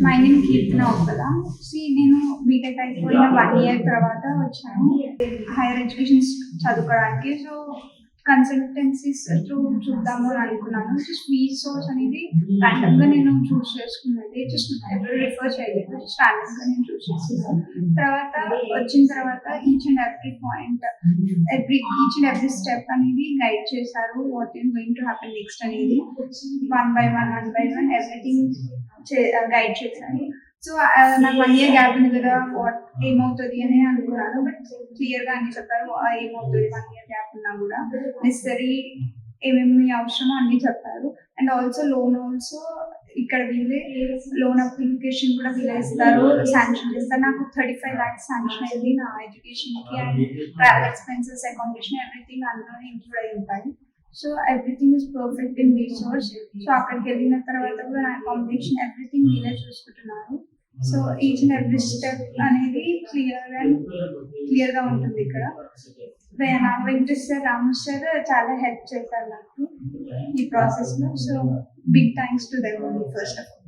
My name కీర్తన ఒక్కల. నేను BTech అయిపోయిన 1 year తర్వాత వచ్చాను హైయర్ ఎడ్యుకేషన్ చదువుకోవడానికి. సో కన్సల్టెన్సీస్ త్రూ చూద్దాము అని అనుకున్నాను. జస్ట్ సోర్స్ అనేది ర్యాండమ్గా నేను చూస్ చేసుకున్నది. జస్ట్ ఎవరు రిఫర్ చేయలేదు, జస్ట్ ర్యాండమ్గా నేను చూస్ చేసుకున్నాను. తర్వాత వచ్చిన తర్వాత each and every point, each and every step అనేది గైడ్ చేశారు. What is going to happen next అనేది one by one everything guide చేశారు. సో నాకు 1 ఇయర్ గ్యాప్ ఉంది కదా, ఏమవుతుంది అని అనుకున్నాను. బట్ క్లియర్గా అన్ని చెప్పారు ఏమవుతుంది 1 ఇయర్ గ్యాప్ ఉన్నా కూడా, నెసరీ ఏమేమి అవసరమో అన్ని చెప్పారు. అండ్ ఆల్సో లోన్ ఇక్కడ వీళ్ళే లోన్ అప్లికేషన్ కూడా వీళ్ళే ఇస్తారు, శాంక్షన్ చేస్తారు. నాకు 35 lakhs శాంక్షన్ అయింది నా ఎడ్యుకేషన్కి. And travel expenses, accommodation, everything అందులోనే ఇంక్లూడ్ అయి ఉంటాయి. So everything is perfect in resource. So అక్కడికి వెళ్ళిన తర్వాత కూడా నా అకామిడేషన్ ఎవ్రీథింగ్ వీళ్ళే చూసుకుంటున్నారు. So each and every step అనేది క్లియర్గా ఉంటుంది ఇక్కడ. వెంకటేష్ సార్, రాము సార్ చాలా హెల్ప్ చేశారు నాకు ఈ ప్రాసెస్లో. So big thanks to them first of all.